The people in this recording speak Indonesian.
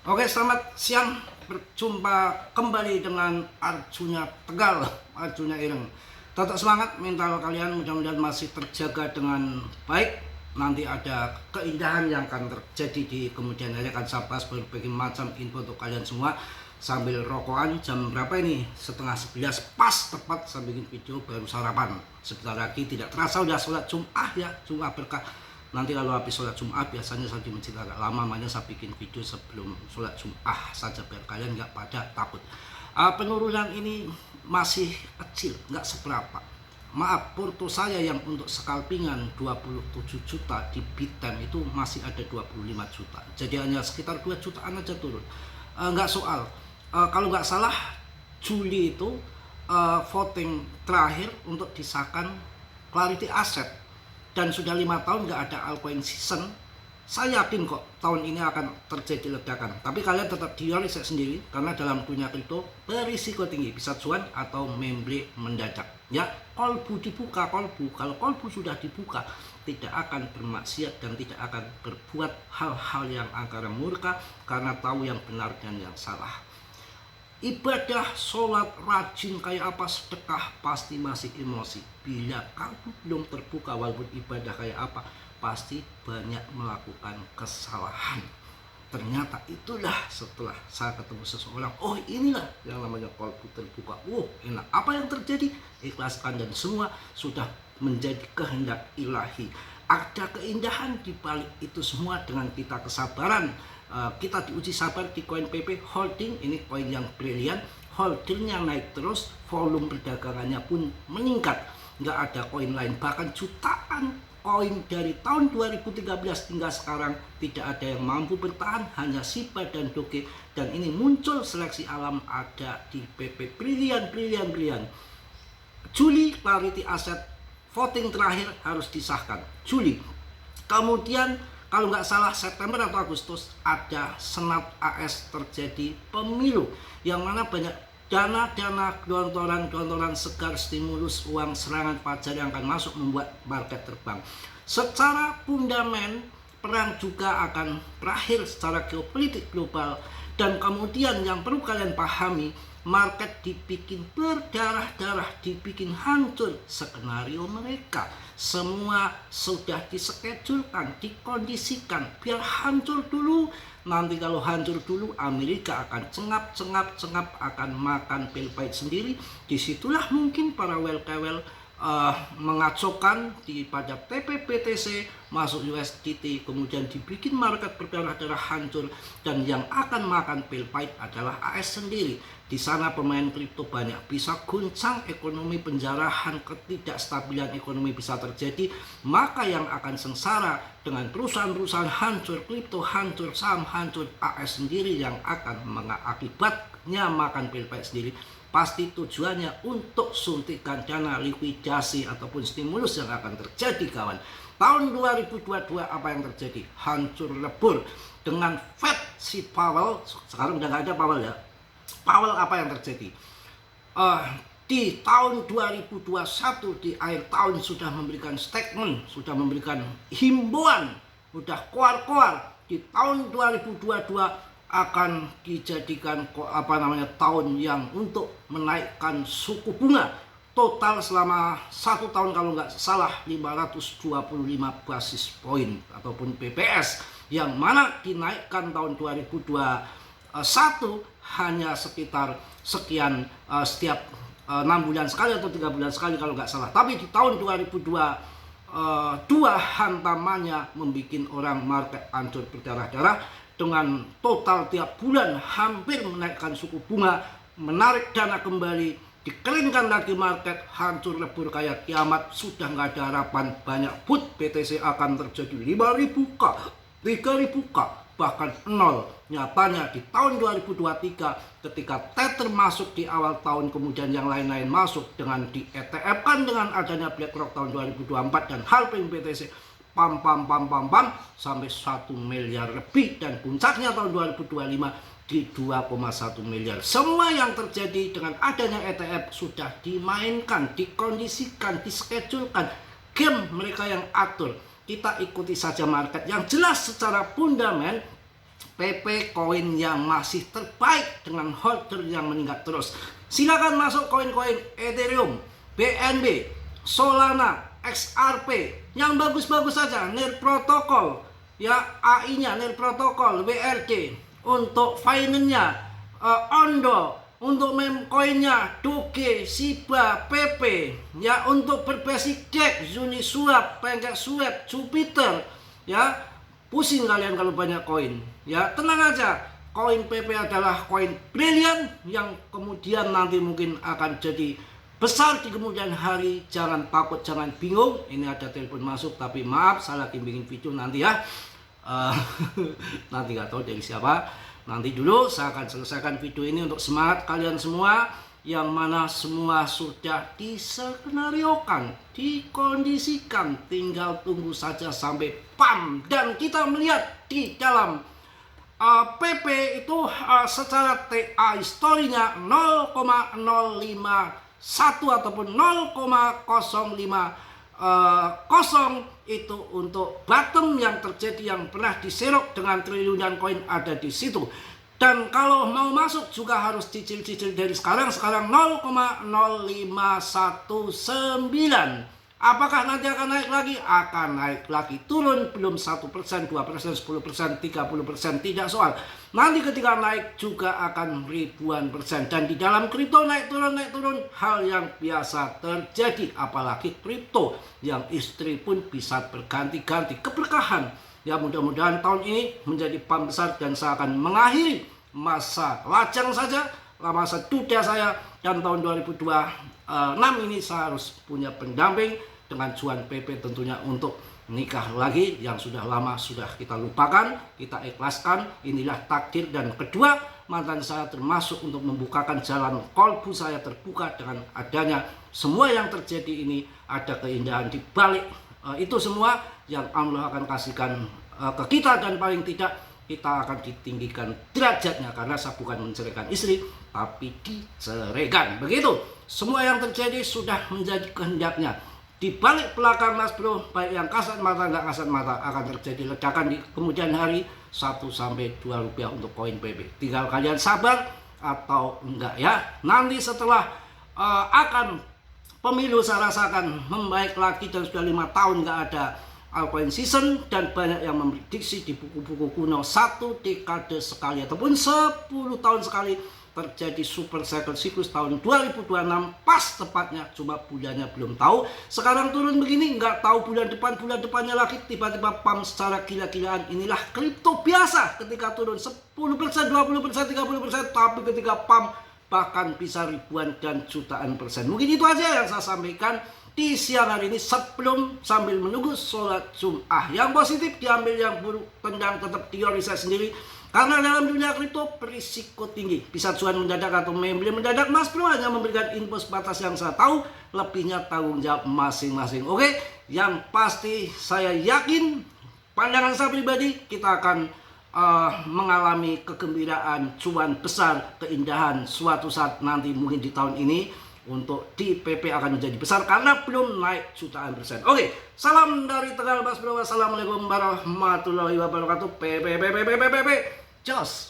Oke, selamat siang. Berjumpa kembali dengan Arjuna Tegal, Arjuna Ireng. Tetap semangat, mental kalian mudah-mudahan masih terjaga dengan baik. Nanti ada keindahan yang akan terjadi di kemudian hari, akan saya bahas berbagai macam info untuk kalian semua. Sambil rokokan, jam berapa ini? 10:30 pas tepat saya bikin video, baru sarapan. Sebentar lagi tidak terasa udah sholat Jumat ya, Jumat berkah. Nanti kalau habis sholat Jumat biasanya saya di masjid agak lama, makanya saya bikin video sebelum sholat Jumat saja biar kalian nggak pada takut. Penurunan ini masih kecil, nggak seberapa. Maaf, porto saya yang untuk scalpingan 27 juta di Bittime itu masih ada 25 juta. Jadi hanya sekitar 2 jutaan aja turun. Nggak soal. Kalau nggak salah Juli itu voting terakhir untuk disahkan Clarity Asset. Dan sudah 5 tahun nggak ada altcoin season. Saya yakin kok tahun ini akan terjadi ledakan. Tapi kalian tetap riset sendiri, karena dalam dunia kripto berisiko tinggi, bisa cuan atau memble mendadak. Ya, kolbu dibuka, kolbu. Kalau kolbu sudah dibuka, tidak akan bermaksiat dan tidak akan berbuat hal-hal yang angkara murka karena tahu yang benar dan yang salah. Ibadah, sholat, rajin kayak apa, sedekah pasti masih emosi. Bila kamu belum terbuka walaupun ibadah kayak apa, pasti banyak melakukan kesalahan. Ternyata itulah setelah saya ketemu seseorang, oh inilah yang namanya kolbu terbuka. Oh enak, apa yang terjadi? Ikhlaskan dan semua sudah menjadi kehendak ilahi. Ada keindahan di balik itu semua dengan kita kesabaran. Kita diuji sabar di koin PP holding, ini koin yang brilian, holdingnya naik terus, volume perdagangannya pun meningkat. Nggak ada koin lain, bahkan jutaan koin dari tahun 2013 hingga sekarang tidak ada yang mampu bertahan, hanya Shiba dan Doge. Dan ini muncul seleksi alam ada di PP brilian. Juli Clarity Asset voting terakhir harus disahkan Juli. Kemudian kalau nggak salah September atau Agustus ada Senat AS terjadi pemilu, yang mana banyak dana-dana gelontoran segar, stimulus, uang, serangan fajar yang akan masuk membuat market terbang. Secara fundamental, perang juga akan berakhir secara geopolitik global. Dan kemudian yang perlu kalian pahami, market dibikin berdarah-darah, dibikin hancur. Skenario mereka semua sudah diskedulkan, dikondisikan biar hancur dulu. Nanti kalau hancur dulu, Amerika akan cengap akan makan pil pahit sendiri. Disitulah mungkin para well mengacaukan pada TPBTC masuk USDT, kemudian dibikin market berdarah-darah hancur. Dan yang akan makan pil pahit adalah AS sendiri. Di sana pemain kripto banyak, bisa guncang ekonomi, penjarahan, ketidakstabilan ekonomi bisa terjadi. Maka yang akan sengsara dengan perusahaan-perusahaan hancur, kripto hancur, saham hancur, AS sendiri yang akan mengakibatnya makan pil pahit sendiri. Pasti tujuannya untuk suntikan dana, likuidasi ataupun stimulus yang akan terjadi, kawan. Tahun 2022 apa yang terjadi? Hancur lebur dengan Fed si Powell. Sekarang udah nggak ada Powell ya. Powell apa yang terjadi? Di tahun 2021 di akhir tahun sudah memberikan statement, sudah memberikan himbauan, sudah koar-koar. Di tahun 2022 akan dijadikan tahun yang untuk menaikkan suku bunga total selama 1 tahun, kalau nggak salah 525 basis point ataupun BPS, yang mana dinaikkan tahun 2021 hanya sekitar sekian setiap 6 bulan sekali atau 3 bulan sekali kalau nggak salah. Tapi di tahun 2022 hantamannya membuat orang market hancur berdarah-darah dengan total tiap bulan hampir menaikkan suku bunga, menarik dana kembali, dikeringkan lagi market, hancur lebur kayak kiamat. Sudah nggak ada harapan. Banyak put BTC akan terjadi 5.000 K, 3.000 K, bahkan nol. Nyatanya di tahun 2023 ketika Tether masuk di awal tahun, kemudian yang lain-lain masuk dengan di ETF kan dengan adanya BlackRock tahun 2024 dan halving BTC pam sampai 1 miliar lebih, dan puncaknya tahun 2025 di 2,1 miliar. Semua yang terjadi dengan adanya ETF sudah dimainkan, dikondisikan, diskedulkan. Game mereka yang atur. Kita ikuti saja market yang jelas secara fundamental PP koin yang masih terbaik dengan holder yang meningkat terus. Silakan masuk koin-koin Ethereum, BNB, Solana, XRP yang bagus-bagus saja. NIR Protocol, ya AI-nya NIR Protocol, WRD, untuk finance-nya Ondo, untuk meme koinnya Doge, Shiba, PP, ya untuk berbasic DEX, Uniswap, PancakeSwap, Jupiter, ya pusing kalian kalau banyak koin. Ya tenang aja, koin PP adalah koin brilian yang kemudian nanti mungkin akan jadi besar di kemudian hari. Jangan takut, jangan bingung. Ini ada telepon masuk, tapi maaf saya lagi bikin video nanti ya. Nanti nggak tahu dari siapa. Nanti dulu saya akan selesaikan video ini untuk semangat kalian semua, yang mana semua sudah disenariokan, dikondisikan, tinggal tunggu saja sampai PAM. Dan kita melihat di dalam PP itu secara TA historinya 0,051 ataupun 0,050 itu untuk bottom yang terjadi, yang pernah diserok dengan triliunan koin ada di situ. Dan kalau mau masuk juga harus cicil-cicil dari sekarang 0,0519. Apakah nanti akan naik lagi? Akan naik lagi. Turun belum 1%, 2%, 10%, 30%, tidak soal. Nanti ketika naik juga akan ribuan persen. Dan di dalam kripto naik turun hal yang biasa terjadi. Apalagi kripto yang istri pun bisa berganti-ganti. Keberkahan. Ya mudah-mudahan tahun ini menjadi PAM besar dan saya akan mengakhiri masa lajang saja, masa duda saya. Dan tahun 2026 ini saya harus punya pendamping dengan cuan PP tentunya untuk nikah lagi yang sudah lama sudah kita lupakan, kita ikhlaskan. Inilah takdir. Dan kedua mantan saya termasuk untuk membukakan jalan kolbu saya terbuka dengan adanya semua yang terjadi ini. Ada keindahan di balik itu semua yang Allah akan kasihkan ke kita, dan paling tidak kita akan ditinggikan derajatnya karena saya bukan menceraikan istri tapi diceraikan. Begitu semua yang terjadi sudah menjadi kehendaknya. Di balik belakang Mas Bro, baik yang kasat mata nggak kasat mata, akan terjadi ledakan di kemudian hari 1-2 rupiah untuk koin PP. Tinggal kalian sabar atau enggak ya. Nanti setelah akan pemilu saya rasakan membaik lagi, dan sudah 5 tahun nggak ada altcoin season, dan banyak yang memprediksi di buku-buku kuno 1 dekade sekali ataupun 10 tahun sekali terjadi super cycle siklus tahun 2026 pas tepatnya, cuma bulannya belum tahu. Sekarang turun begini nggak tahu bulan depannya lagi tiba-tiba PAM secara gila-gilaan. Inilah kripto biasa, ketika turun 10%, 20%, 30%, tapi ketika PAM bahkan bisa ribuan dan jutaan persen. Mungkin itu aja yang saya sampaikan di siang hari ini sebelum sambil menunggu sholat Jum'ah. Yang positif diambil, yang buruk tendang, tetap teori saya sendiri. Karena dalam dunia kripto berisiko tinggi, bisa cuan mendadak atau membeli mendadak. Mas Bro hanya memberikan info sebatas yang saya tahu, lebihnya tanggung jawab masing-masing. Oke, yang pasti saya yakin, pandangan saya pribadi, kita akan mengalami kegembiraan, cuan besar, keindahan suatu saat nanti, mungkin di tahun ini. Untuk di PP akan menjadi besar karena belum naik jutaan persen. Oke, salam dari Tegal Mas Bro. Wassalamualaikum warahmatullahi wabarakatuh. PP. Jos.